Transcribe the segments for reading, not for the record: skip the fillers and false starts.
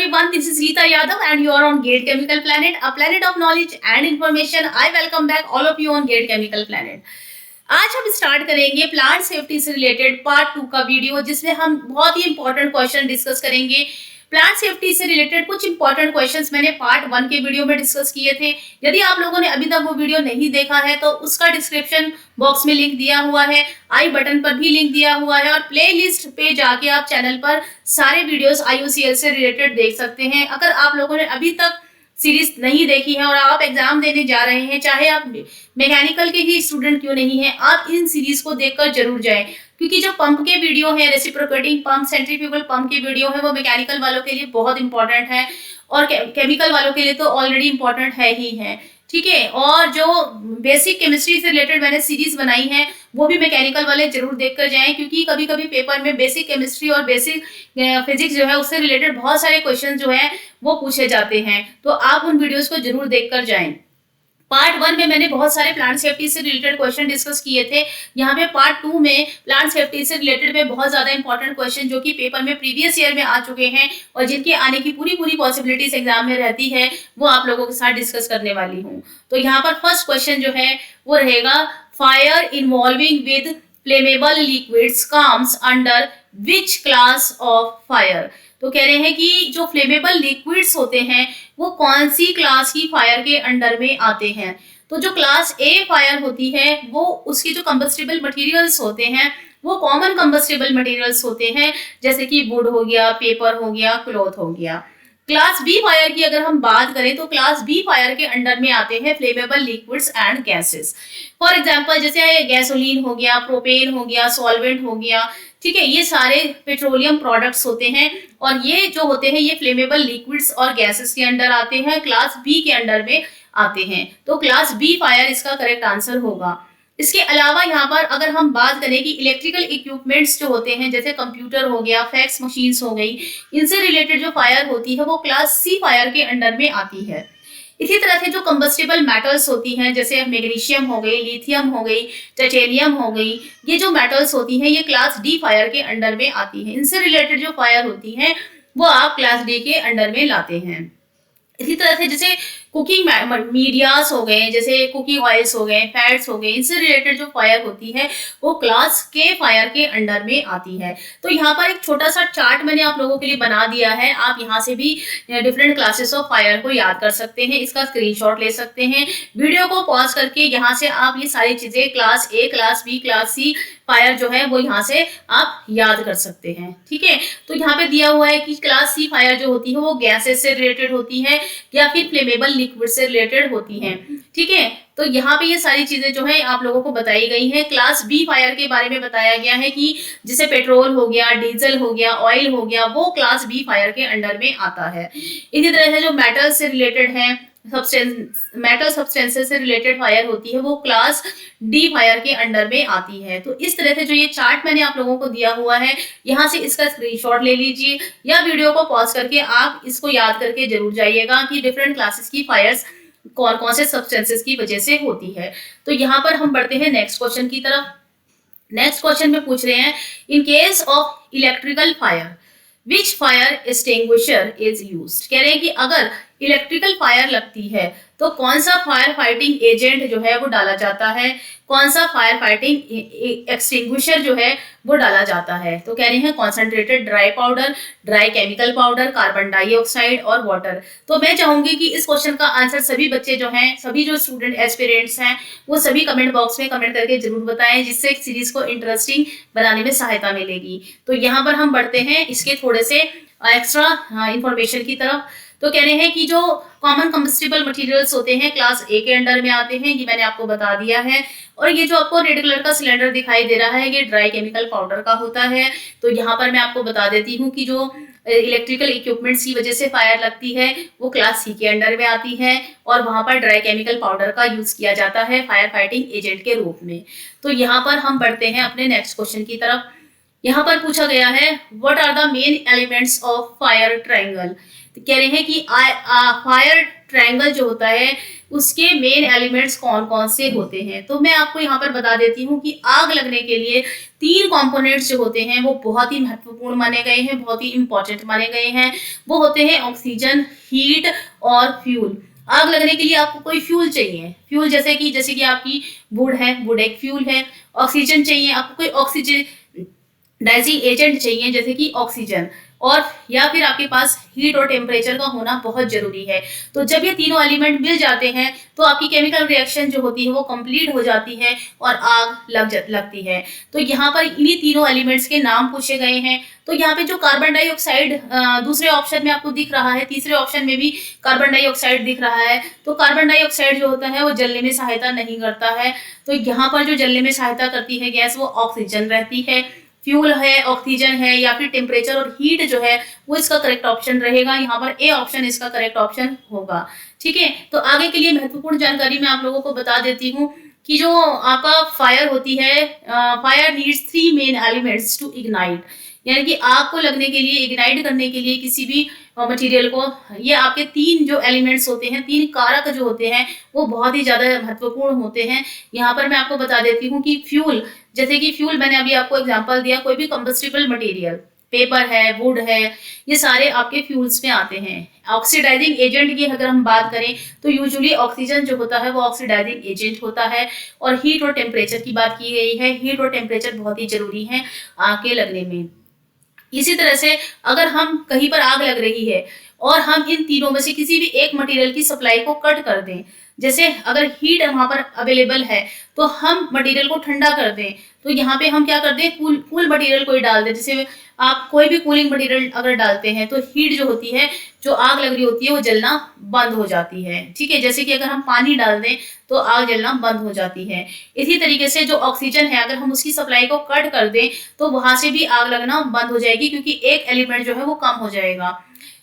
everyone, this is Rita Yadav and you are on Gate Chemical Planet, a planet of knowledge and information. I welcome back all of you on Gate Chemical Planet. आज हम start करेंगे plant safety से related part 2 का video, जिसमें हम बहुत ही important question discuss करेंगे। Plant safety से रिलेटेड कुछ इंपॉर्टेंट क्वेश्चंस मैंने पार्ट 1 के वीडियो में डिस्कस किए थे। यदि आप लोगों ने अभी तक वो वीडियो नहीं देखा है तो उसका डिस्क्रिप्शन बॉक्स में लिंक दिया हुआ है, आई बटन पर भी लिंक दिया हुआ है, और प्ले लिस्ट पे जाके आप चैनल पर सारे वीडियोस IUCL से रिलेटेड देख सकते हैं। अगर आप लोगों ने अभी तक सीरीज नहीं देखी है और आप एग्जाम देने जा रहे हैं, चाहे आप मैकेनिकल के ही स्टूडेंट क्यों नहीं है, आप इन सीरीज को देखकर जरूर जाएं, क्योंकि जो पंप के वीडियो है, रेसिप्रोकेटिंग पंप, सेंट्रीफ्यूगल पंप के वीडियो है, वो मैकेनिकल वालों के लिए बहुत इंपॉर्टेंट है और केमिकल वालों के लिए तो ऑलरेडी इंपॉर्टेंट है ही है। ठीक है, और जो बेसिक केमिस्ट्री से रिलेटेड मैंने सीरीज बनाई है वो भी मैकेनिकल वाले जरूर देखकर जाएं, क्योंकि कभी कभी पेपर में बेसिक केमिस्ट्री और बेसिक फिजिक्स जो है उससे रिलेटेड बहुत सारे क्वेश्चन जो है वो पूछे जाते हैं, तो आप उन वीडियोस को जरूर देखकर जाएं। पार्ट 1 में मैंने बहुत सारे प्लांट सेफ्टी से रिलेटेड क्वेश्चन डिस्कस किए थे। यहाँ पे पार्ट 2 में प्लांट सेफ्टी से रिलेटेड में बहुत ज्यादा इंपॉर्टेंट क्वेश्चन जो कि पेपर में प्रीवियस ईयर में आ चुके हैं और जिनके आने की पूरी पॉसिबिलिटीज एग्जाम में रहती है, वो आप लोगों के साथ डिस्कस करने वाली हूँ। तो यहाँ पर फर्स्ट क्वेश्चन जो है वो रहेगा, fire involving with flammable liquids comes under which class of fire. तो कह रहे हैं कि जो फ्लेमेबल लिक्विड्स होते हैं वो कौन सी क्लास की फायर के अंडर में आते हैं। तो जो क्लास ए फायर होती है वो उसकी जो कंबस्टिबल मटेरियल्स होते हैं वो कॉमन कंबस्टिबल मटेरियल्स होते हैं, जैसे कि वुड हो गया, पेपर हो गया, क्लॉथ हो गया। क्लास बी फायर की अगर हम बात करें तो क्लास बी फायर के अंडर में आते हैं flammable liquids and gases. For example जैसे गैसोलीन हो गया, प्रोपेन हो गया, सॉल्वेंट हो गया। ठीक है, ये सारे पेट्रोलियम प्रोडक्ट्स होते हैं और ये जो होते हैं ये फ्लेमेबल लिक्विड्स और गैसेस के अंडर आते हैं, क्लास बी के अंडर में आते हैं। तो क्लास बी फायर इसका करेक्ट आंसर होगा। इसके अलावा यहाँ पर अगर हम बात करें कि इलेक्ट्रिकल इक्विपमेंट्स जो होते हैं, जैसे कंप्यूटर हो गया, फैक्स मशीन्स हो गई, इनसे रिलेटेड जो फायर होती है वो क्लास सी फायर के अंडर में आती है। इसी तरह से जो कंबस्टिबल मेटल्स होती हैं, जैसे मैग्नीशियम हो गई, लिथियम हो गई, टाइटेनियम हो गई, ये जो मेटल्स होती हैं ये क्लास डी फायर के अंडर में आती है। इनसे रिलेटेड जो फायर होती है वो आप क्लास डी के अंडर में लाते हैं। इसी तरह से जैसे कुकिंग मीडियास हो गए, जैसे कुकिंग ऑयल्स हो गए, फैट्स हो गए, इनसे रिलेटेड जो फायर होती है वो क्लास के फायर के अंडर में आती है। तो यहाँ पर एक छोटा सा चार्ट मैंने आप लोगों के लिए बना दिया है, आप यहाँ से भी डिफरेंट क्लासेस ऑफ फायर को याद कर सकते हैं, इसका स्क्रीनशॉट ले सकते हैं। वीडियो को पॉज करके यहाँ से आप ये सारी चीजें class A, class B, class C fire जो है वो यहाँ से आप याद कर सकते हैं। ठीक है, तो यहाँ पे दिया हुआ है कि क्लास सी फायर जो होती है वो गैसेस से रिलेटेड होती है या फिर फ्लेमेबल लिक्विड से रिलेटेड होती हैं। ठीक है, तो यहाँ पे ये सारी चीजें जो है आप लोगों को बताई गई हैं। क्लास बी फायर के बारे में बताया गया है कि जैसे पेट्रोल हो गया, डीजल हो गया, ऑयल हो गया, वो क्लास बी फायर के अंडर में आता है। इसी तरह से जो मेटल से रिलेटेड है, मेटल सब्सटेंसेस से रिलेटेड फायर होती है वो क्लास डी फायर के अंडर में आती है। तो इस तरह से जो ये चार्ट मैंने आप लोगों को दिया हुआ है, यहाँ से इसका स्क्रीनशॉट ले लीजिए या वीडियो को पॉज करके आप इसको याद करके जरूर जाइएगा कि डिफरेंट क्लासेस की फायर्स कौन कौन से सब्सटेंसेस की वजह से होती है। तो यहाँ पर हम बढ़ते हैं नेक्स्ट क्वेश्चन की तरफ। नेक्स्ट क्वेश्चन में पूछ रहे हैं, in case of electrical fire which fire extinguisher is used. कह रहे हैं कि अगर इलेक्ट्रिकल फायर लगती है तो कौन सा फायर फाइटिंग एजेंट जो है वो डाला जाता है, कौन सा फायर फाइटिंग एक्सटिंग्विशर जो है वो डाला जाता है। तो कह रहे हैं concentrated dry powder, dry chemical powder, carbon dioxide और वाटर। तो मैं चाहूंगी कि इस क्वेश्चन का आंसर सभी बच्चे जो हैं, सभी जो स्टूडेंट एस्पिरेंट्स हैं, वो सभी कमेंट बॉक्स में कमेंट करके जरूर बताएं, जिससे सीरीज को इंटरेस्टिंग बनाने में सहायता मिलेगी। तो यहाँ पर हम बढ़ते हैं इसके थोड़े से एक्स्ट्रा इंफॉर्मेशन की तरफ। तो कह रहे हैं कि जो कॉमन कंबस्टिबल मटेरियल्स होते हैं क्लास ए के अंडर में आते हैं, ये मैंने आपको बता दिया है। और ये जो आपको रेड कलर का सिलेंडर दिखाई दे रहा है ये ड्राई केमिकल पाउडर का होता है। तो यहाँ पर मैं आपको बता देती हूँ कि जो इलेक्ट्रिकल इक्विपमेंट्स की वजह से फायर लगती है वो क्लास सी के अंडर में आती है और वहां पर ड्राई केमिकल पाउडर का यूज किया जाता है फायर फाइटिंग एजेंट के रूप में। तो यहाँ पर हम बढ़ते हैं अपने नेक्स्ट क्वेश्चन की तरफ। यहाँ पर पूछा गया है, what are the main elements of fire triangle. तो कह रहे हैं कि फायर ट्रायंगल जो होता है उसके मेन एलिमेंट्स कौन कौन से होते हैं। तो मैं आपको यहाँ पर बता देती हूँ कि आग लगने के लिए 3 कंपोनेंट्स जो होते हैं वो बहुत ही महत्वपूर्ण माने गए हैं, बहुत ही इंपॉर्टेंट माने गए हैं। वो होते हैं ऑक्सीजन, हीट और फ्यूल। आग लगने के लिए आपको कोई फ्यूल चाहिए, फ्यूल जैसे कि आपकी वुड है, वुड एक फ्यूल है। ऑक्सीजन चाहिए आपको, कोई ऑक्सीजन डाइजिंग एजेंट चाहिए जैसे कि ऑक्सीजन, और या फिर आपके पास हीट और टेम्परेचर का होना बहुत जरूरी है। तो जब ये तीनों एलिमेंट मिल जाते हैं तो आपकी केमिकल रिएक्शन जो होती है वो कंप्लीट हो जाती है और आग लगती है। तो यहाँ पर इन्हीं तीनों एलिमेंट्स के नाम पूछे गए हैं। तो यहाँ पे जो कार्बन डाइऑक्साइड दूसरे ऑप्शन में आपको दिख रहा है, तीसरे ऑप्शन में भी कार्बन डाइऑक्साइड दिख रहा है। तो कार्बन डाइऑक्साइड जो होता है वो जलने में सहायता नहीं करता है। तो यहाँ पर जो जलने में सहायता करती है गैस वो ऑक्सीजन रहती है। फ्यूल है, ऑक्सीजन है, या फिर टेम्परेचर और हीट जो है वो इसका करेक्ट ऑप्शन रहेगा। यहाँ पर ए ऑप्शन इसका करेक्ट ऑप्शन होगा। ठीक है, तो आगे के लिए महत्वपूर्ण जानकारी मैं आप लोगों को बता देती हूँ कि जो आपका फायर होती है, fire needs 3 main elements to ignite, यानी कि आग को लगने के लिए, इग्नाइट करने के लिए किसी भी मटेरियल को, ये आपके 3 जो एलिमेंट्स होते हैं, 3 कारक जो होते हैं वो बहुत ही ज्यादा महत्वपूर्ण होते हैं। यहाँ पर मैं आपको बता देती हूँ कि फ्यूल, जैसे कि फ्यूल मैंने अभी आपको एग्जांपल दिया, कोई भी कंबस्टिबल मटेरियल, पेपर है, वुड है, ये सारे आपके फ्यूल्स में आते हैं। ऑक्सीडाइजिंग एजेंट की अगर हम बात करें तो यूजुअली ऑक्सीजन जो होता है वो ऑक्सीडाइजिंग एजेंट होता है। और हीट और टेम्परेचर की बात की गई है, हीट और टेम्परेचर बहुत ही जरूरी है आग के लगने में। इसी तरह से अगर हम कहीं पर आग लग रही है और हम इन तीनों में से किसी भी एक मटेरियल की सप्लाई को कट कर दें, जैसे अगर हीट वहां पर अवेलेबल है तो हम मटेरियल को ठंडा कर दें, तो यहाँ पे हम क्या कर दें, कूल मटेरियल कोई डाल दें। जैसे आप कोई भी कूलिंग मटेरियल अगर डालते हैं तो हीट जो होती है, जो आग लग रही होती है वो जलना बंद हो जाती है। ठीक है, जैसे कि अगर हम पानी डाल दें तो आग जलना बंद हो जाती है। इसी तरीके से जो ऑक्सीजन है, अगर हम उसकी सप्लाई को कट कर दें तो वहां से भी आग लगना बंद हो जाएगी, क्योंकि एक एलिमेंट जो है वो कम हो जाएगा।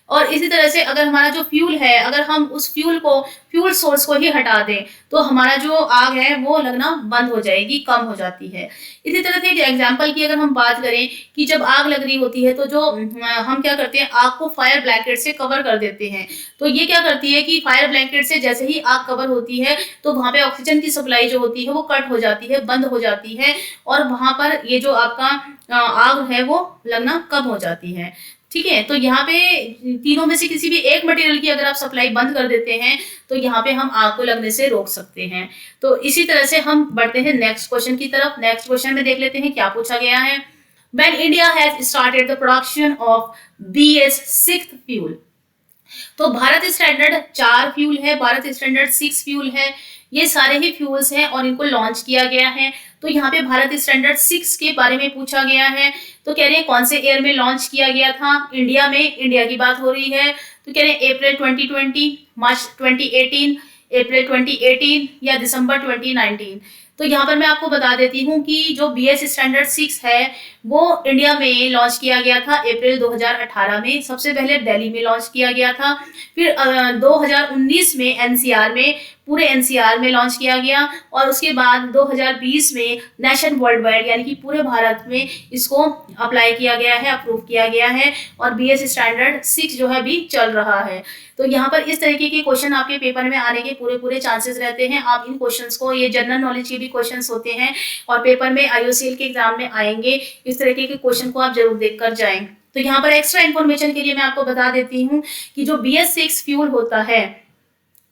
और इसी तरह से अगर हमारा जो फ्यूल है, अगर हम उस फ्यूल सोर्स को ही हटा दें तो हमारा जो आग है वो लगना बंद हो जाएगी, कम हो जाती है। इसी तरह से एग्जांपल की अगर हम बात करें कि जब आग लग रही होती है तो जो हम क्या करते हैं, आग को फायर ब्लैंकेट से कवर कर देते हैं। तो ये क्या करती है कि फायर ब्लैंकेट से जैसे ही आग कवर होती है तो वहां पे ऑक्सीजन की सप्लाई जो होती है वो कट हो जाती है, बंद हो जाती है, और वहां पर ये जो आपका आग है वो लगना कम हो जाती है। ठीक है, तो यहाँ पे तीनों में से किसी भी एक मटेरियल की अगर आप सप्लाई बंद कर देते हैं तो यहाँ पे हम आग को लगने से रोक सकते हैं। तो इसी तरह से हम बढ़ते हैं नेक्स्ट क्वेश्चन की तरफ। नेक्स्ट क्वेश्चन में देख लेते हैं क्या पूछा गया है। When India has started the production of BS6 fuel, तो भारत स्टैंडर्ड 4 फ्यूल है, भारत स्टैंडर्ड 6 फ्यूल है, ये सारे ही फ्यूल्स हैं और इनको लॉन्च किया गया है। तो यहाँ पे भारत स्टैंडर्ड 6 के बारे में पूछा गया है। तो कह रहे हैं कौन से ईयर में लॉन्च किया गया था, इंडिया में, इंडिया की बात हो रही है। तो कह रहे हैं अप्रैल 2020, मार्च 2018, अप्रैल 2018 या दिसंबर 2019। तो यहाँ पर मैं आपको बता देती हूँ कि जो BS स्टैंडर्ड 6 है वो इंडिया में लॉन्च किया गया था अप्रैल 2018 में। सबसे पहले दिल्ली में लॉन्च किया गया था, फिर 2019 में NCR में, पूरे NCR में लॉन्च किया गया, और उसके बाद 2020 में नेशन वर्ल्ड वाइड यानी कि पूरे भारत में इसको अप्लाई किया गया है, अप्रूव किया गया है, और BS स्टैंडर्ड 6 जो है भी चल रहा है। तो यहाँ पर इस तरीके के क्वेश्चन आपके पेपर में आने के पूरे चांसेस रहते हैं। आप इन क्वेश्चंस को, ये जनरल नॉलेज के भी क्वेश्चंस होते हैं और पेपर में IOCL के एग्जाम में आएंगे, इस तरीके के क्वेश्चन को आप जरूर देख कर जाएं। तो यहाँ पर एक्स्ट्रा इन्फॉर्मेशन के लिए मैं आपको बता देती हूँ कि जो BS6 फ्यूल होता है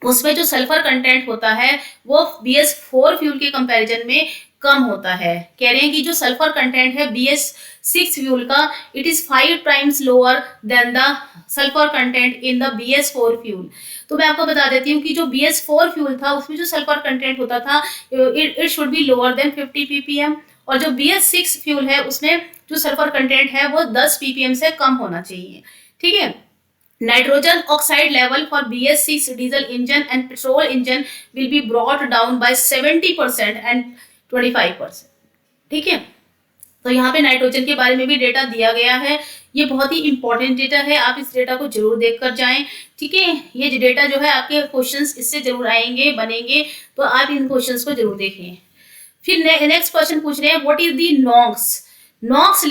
उसमें जो सल्फर कंटेंट होता है वो BS4 फ्यूल के कंपैरिजन में कम होता है। कह रहे हैं कि जो सल्फर कंटेंट है BS6 फ्यूल का, it is 5 times lower than the sulphur content in the BS4 fuel. तो मैं आपको बता देती हूँ कि जो BS4 फ्यूल था उसमें जो सल्फर कंटेंट होता था it should be lower than 50 ppm, और जो BS6 फ्यूल है उसमें जो सल्फर कंटेंट है वो 10 ppm से कम होना चाहिए। ठीक है, nitrogen oxide level for BS6 diesel engine and petrol engine will be brought down by 70% and 25%। ठीक है, तो यहाँ पे नाइट्रोजन के बारे में भी डेटा दिया गया है। ये बहुत ही इंपॉर्टेंट डेटा है, आप इस डेटा को जरूर देख कर जाएं। ठीक है, ये डेटा जो है आपके क्वेश्चंस इससे जरूर आएंगे, बनेंगे, तो आप इन क्वेश्चंस को जरूर देखें। फिर नेक्स्ट क्वेश्चन पूछ रहे हैं, what is the NOx NOx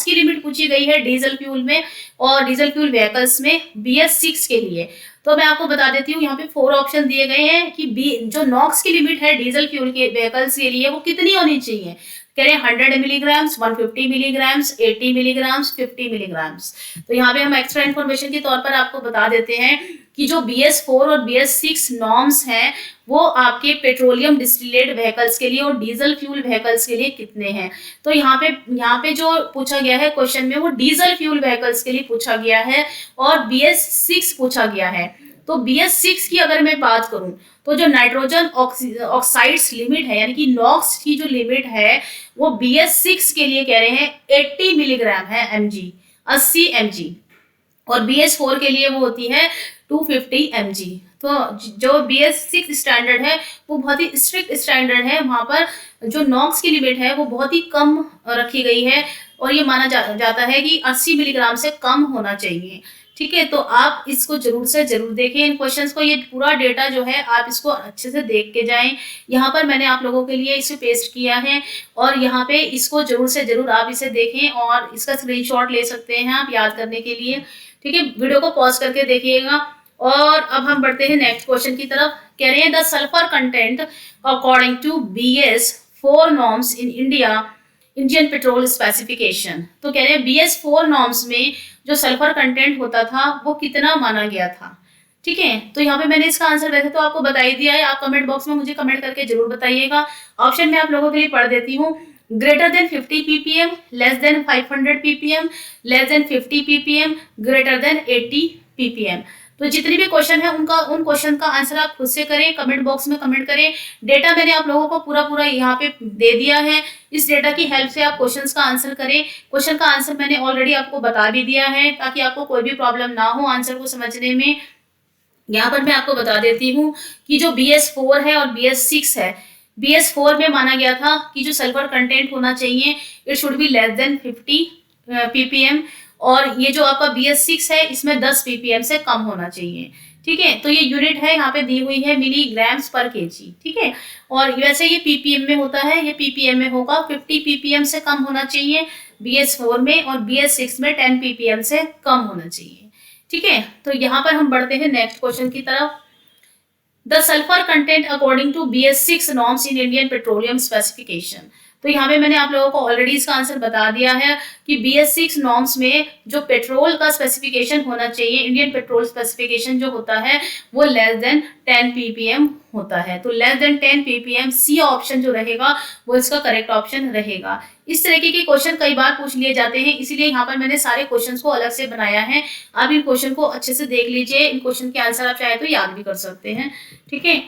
की लिमिट पूछी गई है डीजल फ्यूल में और डीजल फ्यूल व्हीकल्स में BS6 के लिए। तो मैं आपको बता देती हूँ, यहाँ पे 4 ऑप्शन दिए गए हैं कि जो नॉक्स की लिमिट है डीजल फ्यूल के व्हीकल्स के लिए वो कितनी होनी चाहिए। कह रहे हैं 100 मिलीग्राम्स, 150 मिलीग्राम्स, 80 मिलीग्राम्स, 50 मिलीग्राम्स। तो यहाँ पे हम एक्स्ट्रा इन्फॉर्मेशन के तौर पर आपको बता देते हैं कि जो BS4 और BS6 नॉर्म्स हैं वो आपके पेट्रोलियम डिस्टिलेट व्हीकल्स के लिए और डीजल फ्यूल व्हीकल्स के लिए कितने हैं। तो यहाँ पे जो पूछा गया है क्वेश्चन में वो डीजल फ्यूल व्हीकल्स के लिए पूछा गया है और BS6 पूछा गया है। तो BS6 की अगर मैं बात करूं तो जो नाइट्रोजन ऑक्साइड्स लिमिट है यानी कि नॉक्स की जो लिमिट है वो BS6 के लिए कह रहे हैं 80 मिलीग्राम है mg, 80 mg, और BS4 के लिए वो होती है 250 mg। तो जो BS6 स्टैंडर्ड है वो बहुत ही स्ट्रिक्ट स्टैंडर्ड है, वहां पर जो नॉक्स की लिमिट है वो बहुत ही कम रखी गई है और ये माना जाता है कि 80 मिलीग्राम से कम होना चाहिए। ठीक है, तो आप इसको जरूर से जरूर देखें इन क्वेश्चंस को, ये पूरा डेटा जो है आप इसको अच्छे से देख के जाएं। यहाँ पर मैंने आप लोगों के लिए इसे पेस्ट किया है और यहाँ पे इसको जरूर से जरूर आप इसे देखें और इसका स्क्रीनशॉट ले सकते हैं आप याद करने के लिए। ठीक है, वीडियो को पॉज करके देखिएगा। और अब हम बढ़ते हैं नेक्स्ट क्वेश्चन की तरफ। कह रहे हैं the sulphur content according to BS4 norms in Indian petrol specification. तो कह रहे हैं BS4 नॉर्म्स में जो सल्फर कंटेंट होता था वो कितना माना गया था। ठीक है, तो यहाँ पे मैंने इसका आंसर वैसे तो आपको बता ही दिया है, आप कमेंट बॉक्स में मुझे कमेंट करके जरूर बताइएगा। ऑप्शन मैं आप लोगों के लिए पढ़ देती हूँ। Greater than 50 ppm, less than 500 ppm, less than 50 ppm, greater than 80 ppm। तो जितने भी क्वेश्चन है उन क्वेश्चन का आंसर आप खुद से करें, कमेंट बॉक्स में कमेंट करें। डेटा मैंने आप लोगों को पूरा यहाँ पे दे दिया है, इस डेटा की हेल्प से आप क्वेश्चंस का आंसर करें। क्वेश्चन का आंसर मैंने ऑलरेडी आपको बता भी दिया है ताकि आपको कोई भी प्रॉब्लम ना हो आंसर को समझने में। यहाँ पर मैं आपको बता देती हूँ कि जो BS4 है और BS6 है, BS4 में माना गया था कि जो सल्फर कंटेंट होना चाहिए it should be less than 50 ppm, और ये जो आपका BS6 है इसमें 10 ppm से कम होना चाहिए। ठीक है, तो ये यूनिट है यहाँ पे दी हुई है मिलीग्राम्स पर केजी। ठीक है, और वैसे ये ppm में होता है, ये ppm में होगा। 50 ppm से कम होना चाहिए BS4 में और BS6 में 10 ppm से कम होना चाहिए। ठीक है, तो यहाँ पर हम बढ़ते हैं नेक्स्ट क्वेश्चन की तरफ। The sulphur content according to BS6 norms in Indian petroleum specification. तो यहाँ पे मैंने आप लोगों को ऑलरेडी इसका आंसर बता दिया है कि BS6 नॉर्म्स में जो पेट्रोल का स्पेसिफिकेशन होना चाहिए, इंडियन पेट्रोल स्पेसिफिकेशन जो होता है वो लेस देन 10 ppm होता है। तो less than 10 ppm C option जो रहेगा वो इसका करेक्ट ऑप्शन रहेगा। इस तरीके के क्वेश्चन कई बार पूछ लिए जाते हैं, इसलिए यहाँ पर मैंने सारे क्वेश्चन को अलग से बनाया है। आप इन क्वेश्चन को अच्छे से देख लीजिए, इन क्वेश्चन के आंसर आप चाहे तो याद भी कर सकते हैं। ठीक है,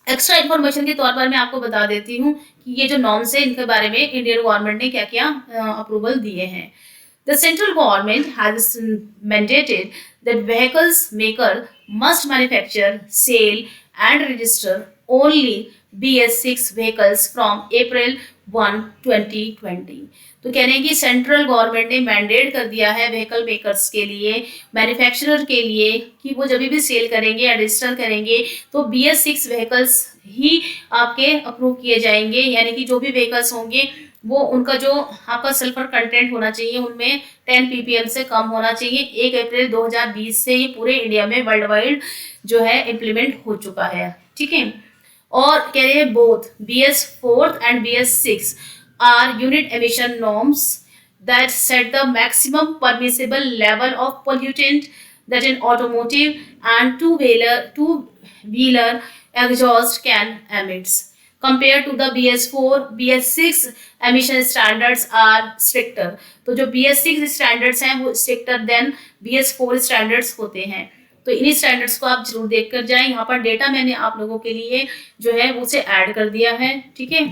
एक्स्ट्रा इन्फॉर्मेशन के तौर पर मैं आपको बता देती हूँ कि ये जो नॉर्म्स है इनके बारे में इंडियन गवर्नमेंट ने क्या क्या अप्रूवल दिए हैं। The central government has mandated that vehicles maker must manufacture, sale and register only BS6 vehicles from April 1, 2020। तो कह रहे हैं कि सेंट्रल गवर्नमेंट ने मैंडेट कर दिया है व्हीकल मेकर्स के लिए, मैन्युफैक्चरर के लिए कि वो जब भी सेल करेंगे या रजिस्टर करेंगे तो BS6 व्हीकल्स ही आपके अप्रूव किए जाएंगे। यानी कि जो भी व्हीकल्स होंगे वो उनका जो आपका सल्फर कंटेंट होना चाहिए उनमें 10 ppm से कम होना चाहिए। 1 अप्रैल 2020 से ये पूरे इंडिया में वर्ल्ड वाइड जो है इम्प्लीमेंट हो चुका है। ठीक है, और कह रहे हैं both BS4 and BS6 are unit emission norms that set the maximum permissible level of pollutant that an automotive and two-wheeler exhaust can emit. Compared to the BS4, BS6 emission standards are stricter. तो जो BS6 standards हैं वो stricter than BS4 standards होते हैं। तो इन्हीं standards को आप जरूर देख कर जाएं। यहाँ पर डेटा मैंने आप लोगों के लिए जो है वो उसे ऐड कर दिया है। ठीक है,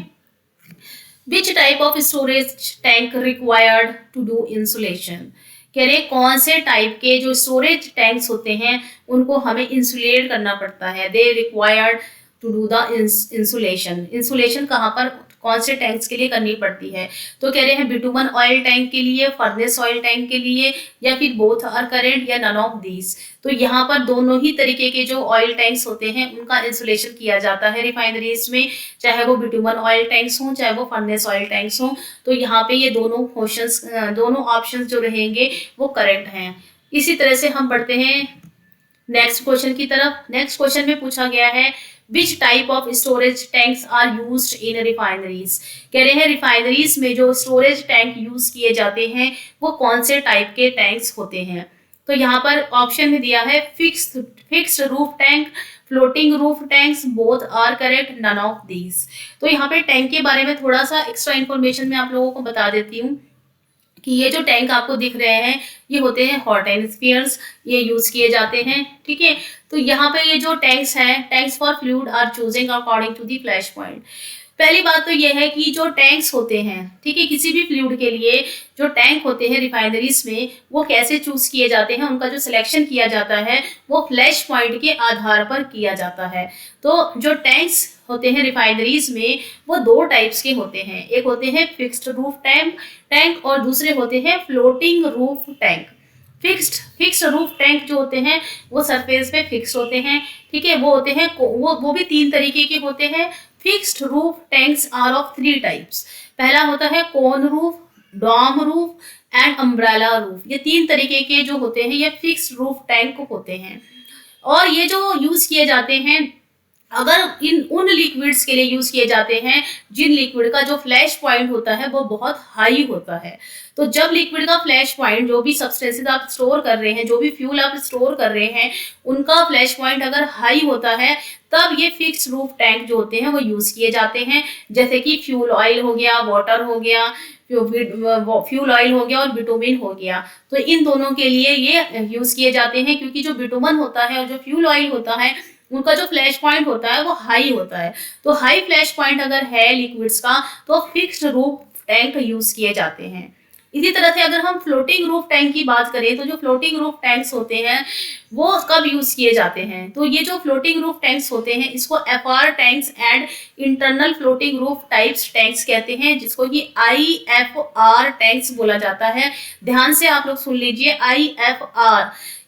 which type of storage tank required to do insulation. कह रहे कौन से टाइप के जो स्टोरेज टैंक्स होते हैं उनको हमें इंसुलेट करना पड़ता है। They required to do the insulation. Insulation कहाँ पर कौन से टैंक्स के लिए करनी पड़ती है। तो कह रहे हैं बिटुमन ऑयल टैंक के लिए, फर्नेस ऑयल टैंक के लिए, या फिर बोथ आर करेंट या नन ऑफ दीज। तो यहाँ पर दोनों ही तरीके के जो ऑयल टैंक्स होते हैं उनका इंस्टॉलेशन किया जाता है रिफाइनरीज में, चाहे वो बिटुमन ऑयल टैंक्स हों चाहे वो फर्नेस ऑयल टैंक्स हों। तो यहाँ पे ये दोनों ऑप्शंस जो रहेंगे वो करेक्ट हैं। इसी तरह से हम बढ़ते हैं नेक्स्ट क्वेश्चन की तरफ। नेक्स्ट क्वेश्चन में पूछा गया है which type of storage tanks are used in refineries. कह रहे हैं रिफाइनरीज में जो स्टोरेज टैंक यूज किए जाते हैं वो कौन से टाइप के टैंक्स होते हैं। तो यहाँ पर ऑप्शन में दिया है fixed roof tank, floating roof tanks, both are correct, none of these. तो यहाँ पे टैंक के बारे में थोड़ा सा एक्स्ट्रा इन्फॉर्मेशन मैं आप लोगों को बता देती हूँ कि ये जो टैंक आपको दिख रहे हैं ये होते हैं हॉट एंड स्फीयर्स, ये यूज किए जाते हैं। ठीक है, तो यहाँ पे ये जो टैंक्स हैं, tanks for fluid are choosing according to the flash point. पहली बात तो ये है कि जो टैंक्स होते हैं, ठीक है, किसी भी फ्लूइड के लिए जो टैंक होते हैं रिफाइनरीज में वो कैसे चूज किए जाते हैं, उनका जो सिलेक्शन किया जाता है वो फ्लैश पॉइंट के आधार पर किया जाता है। तो जो टैंक्स होते हैं रिफाइनरीज में वो दो टाइप्स के होते हैं, एक होते हैं फिक्स्ड रूफ टैंक और दूसरे होते हैं floating roof tank. Fixed roof tank जो होते हैं वो सरफेस पे फिक्स होते हैं। ठीक है, वो होते हैं वो भी तीन तरीके के होते हैं। Fixed roof tanks are of 3 types. पहला होता है cone roof, dome roof and umbrella roof. ये 3 तरीके के जो होते हैं ये फिक्स्ड रूफ टैंक होते हैं। और ये जो यूज किए जाते हैं अगर उन लिक्विड्स के लिए यूज किए जाते हैं जिन लिक्विड का जो फ्लैश पॉइंट होता है वो बहुत हाई होता है। तो जब लिक्विड का फ्लैश पॉइंट, जो भी सब्सटेंसेस आप स्टोर कर रहे हैं, जो भी फ्यूल आप स्टोर कर रहे हैं, उनका फ्लैश पॉइंट अगर हाई होता है तब ये फिक्स रूफ टैंक जो होते हैं वो यूज किए जाते हैं। जैसे कि फ्यूल ऑयल हो गया, वाटर हो गया, फ्यूल ऑयल हो गया और बिटुमिन हो गया। तो इन दोनों के लिए ये यूज किए जाते हैं क्योंकि जो बिटुमन होता है और जो फ्यूल ऑयल होता है उनका जो फ्लैश पॉइंट होता है वो हाई होता है। तो हाई फ्लैश पॉइंट अगर है लिक्विड्स का तो फिक्स्ड रूफ टैंक यूज किए जाते हैं। इसी तरह से अगर हम फ्लोटिंग रूफ टैंक की बात करें तो जो फ्लोटिंग रूफ टैंक्स होते हैं वो कब यूज किए जाते हैं। तो ये जो फ्लोटिंग रूफ टैंक्स होते हैं इसको FR tanks and internal floating roof types tanks कहते हैं, जिसको कि IFR टैंक्स बोला जाता है। ध्यान से आप लोग सुन लीजिए, IFR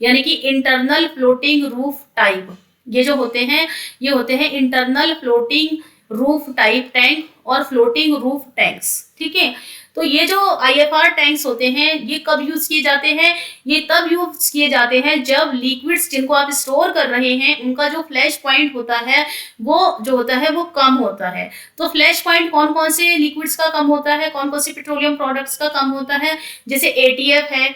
यानी कि इंटरनल फ्लोटिंग रूफ टाइप। ये जो होते हैं ये होते हैं internal floating roof type tank और फ्लोटिंग रूफ टैंक्स। ठीक है, तो ये जो IFR टैंक्स होते हैं ये कब यूज किए जाते हैं, ये तब यूज किए जाते हैं जब लिक्विड्स जिनको आप स्टोर कर रहे हैं उनका जो फ्लैश पॉइंट होता है वो जो होता है वो कम होता है। तो फ्लैश पॉइंट कौन कौन से लिक्विड्स का कम होता है, कौन कौन से पेट्रोलियम प्रोडक्ट्स का कम होता है, जैसे ATF है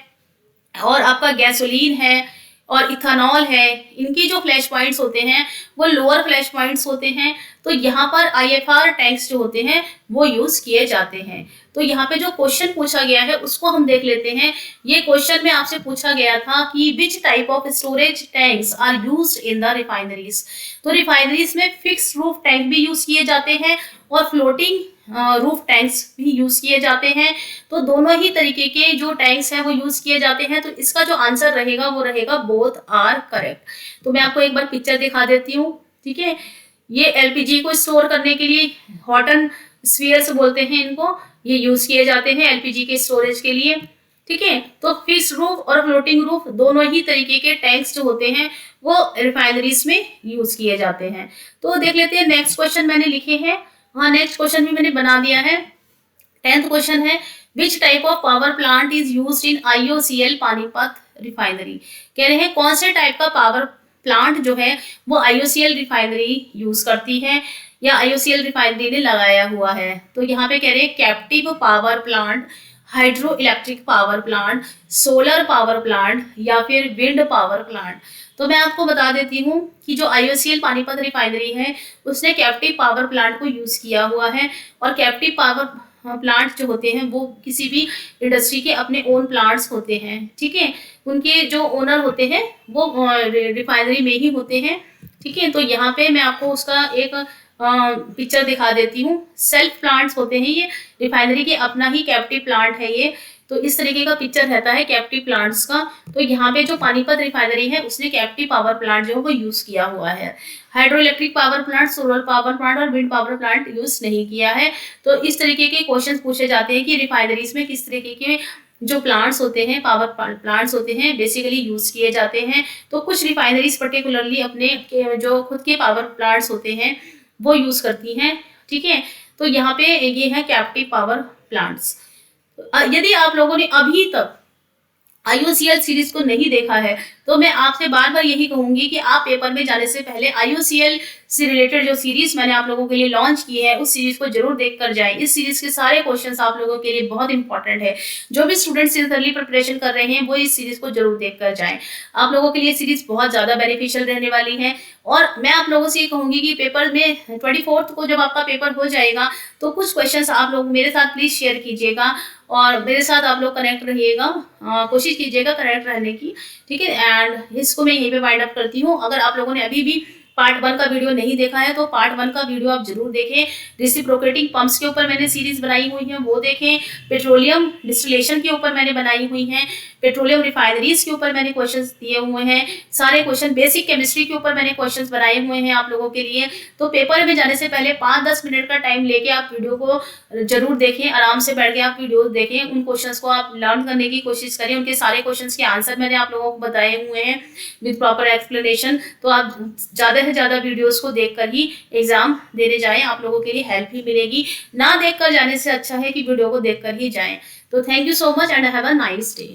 और आपका गैसोलीन है और इथेनॉल है। इनकी जो फ्लैश पॉइंट्स होते हैं वो लोअर फ्लैश पॉइंट्स होते हैं। तो यहाँ पर IFR टैंक्स जो होते हैं वो यूज किए जाते हैं। तो यहाँ पे जो क्वेश्चन पूछा गया है उसको हम देख लेते हैं। ये क्वेश्चन में आपसे पूछा गया था कि which type of storage tanks are used in the refineries. तो रिफाइनरीज में फिक्स्ड रूफ टैंक भी यूज किए जाते हैं और फ्लोटिंग रूफ टैंक्स भी यूज किए जाते हैं। तो दोनों ही तरीके के जो टैंक्स हैं वो यूज किए जाते हैं। तो इसका जो आंसर रहेगा वो रहेगा बोथ आर करेक्ट। तो मैं आपको एक बार पिक्चर दिखा देती हूँ। ठीक है, ये LPG को स्टोर करने के लिए हॉट एंड स्फीयर्स बोलते हैं इनको, ये यूज किए जाते हैं LPG के स्टोरेज के लिए। ठीक है, तो फिक्स्ड रूफ और फ्लोटिंग रूफ दोनों ही तरीके के टैंक्स जो होते हैं वो रिफाइनरीज में यूज किए जाते हैं। तो देख लेते हैं नेक्स्ट क्वेश्चन मैंने लिखे हैं। हाँ, नेक्स्ट क्वेश्चन भी मैंने बना दिया है। 10th क्वेश्चन है which type of power plant is used in IOCL Panipat refinery. कह रहे हैं कौन से टाइप का पावर प्लांट जो है वो IOCL रिफाइनरी यूज करती है या IOCL रिफाइनरी ने लगाया हुआ है। तो यहाँ पे कह रहे हैं captive power plant, hydro electric power plant, solar power plant या फिर विंड पावर प्लांट। तो मैं आपको बता देती हूँ कि जो IOCL पानीपत रिफाइनरी है उसने कैप्टिव पावर प्लांट को यूज किया हुआ है। और कैप्टिव पावर प्लांट जो होते हैं वो किसी भी इंडस्ट्री के अपने ओन प्लांट्स होते हैं। ठीक है, उनके जो ओनर होते हैं वो रिफाइनरी में ही होते हैं। ठीक है, तो यहाँ पे मैं आपको उसका एक पिक्चर दिखा देती हूँ। सेल्फ प्लांट्स होते हैं ये, रिफाइनरी के अपना ही कैप्टिव प्लांट है ये। तो इस तरीके का पिक्चर रहता है कैप्टिव प्लांट्स का। तो यहाँ पे जो पानीपत रिफाइनरी है उसने कैप्टिव पावर प्लांट जो है वो यूज किया हुआ है। Hydro electric power plant, solar power plant और विंड पावर प्लांट यूज नहीं किया है। तो इस तरीके के क्वेश्चन पूछे जाते हैं कि रिफाइनरीज में किस तरीके के जो प्लांट्स होते हैं, पावर प्लांट्स होते हैं, बेसिकली यूज किए जाते हैं। तो कुछ रिफाइनरीज पर्टिकुलरली अपने जो खुद के पावर प्लांट्स होते हैं वो यूज करती हैं। ठीक है, तो यहाँ पे ये है कैप्टिव पावर प्लांट्स। यदि आप लोगों ने अभी तक IOCL सीरीज को नहीं देखा है तो मैं आपसे बार बार यही कहूंगी कि आप पेपर में जाने से पहले IOCL से रिलेटेड जो सीरीज मैंने आप लोगों के लिए लॉन्च की है उस सीरीज को जरूर देख कर जाएं। इस सीरीज के सारे क्वेश्चंस आप लोगों के लिए बहुत इंपॉर्टेंट है। जो भी स्टूडेंट्स सिंसियरली प्रिपरेशन कर रहे हैं वो इस सीरीज को जरूर देख कर जाएं। आप लोगों के लिए सीरीज बहुत ज्यादा बेनिफिशियल रहने वाली है। और मैं आप लोगों से ये कहूंगी कि पेपर में 24 को जब आपका पेपर हो जाएगा तो कुछ क्वेश्चंस आप लोग मेरे साथ प्लीज शेयर कीजिएगा और मेरे साथ आप लोग कनेक्ट रहिएगा, कोशिश कीजिएगा कनेक्ट रहने की। ठीक है, एंड इसको मैं यहीं पे वाइंड अप करती हूँ। अगर आप लोगों ने अभी भी पार्ट 1 का वीडियो नहीं देखा है तो पार्ट 1 का वीडियो आप जरूर देखें। रेसिप्रोकेटिंग पंप्स के ऊपर मैंने सीरीज बनाई हुई है वो देखें। पेट्रोलियम डिस्टिलेशन के ऊपर मैंने बनाई हुई है। पेट्रोलियम रिफाइनरीज के ऊपर मैंने क्वेश्चंस दिए हुए हैं। सारे क्वेश्चन बेसिक केमिस्ट्री के ऊपर मैंने क्वेश्चंस बनाए हुए हैं आप लोगों के लिए। तो पेपर में जाने से पहले 5-10 मिनट का टाइम लेके आप वीडियो को जरूर देखें, आराम से बैठ के आप वीडियो देखें, उन क्वेश्चंस को आप लर्न करने की कोशिश करें। उनके सारे क्वेश्चंस के आंसर मैंने आप लोगों को बताए हुए हैं विद प्रॉपर एक्सप्लेनेशन। तो आप ज्यादा से ज्यादा वीडियोस को देखकर ही एग्जाम देने जाएं, आप लोगों के लिए हेल्प भी मिलेगी। ना देखकर जाने से अच्छा है कि वीडियो को देखकर ही जाएं। तो thank you so much and have a nice day.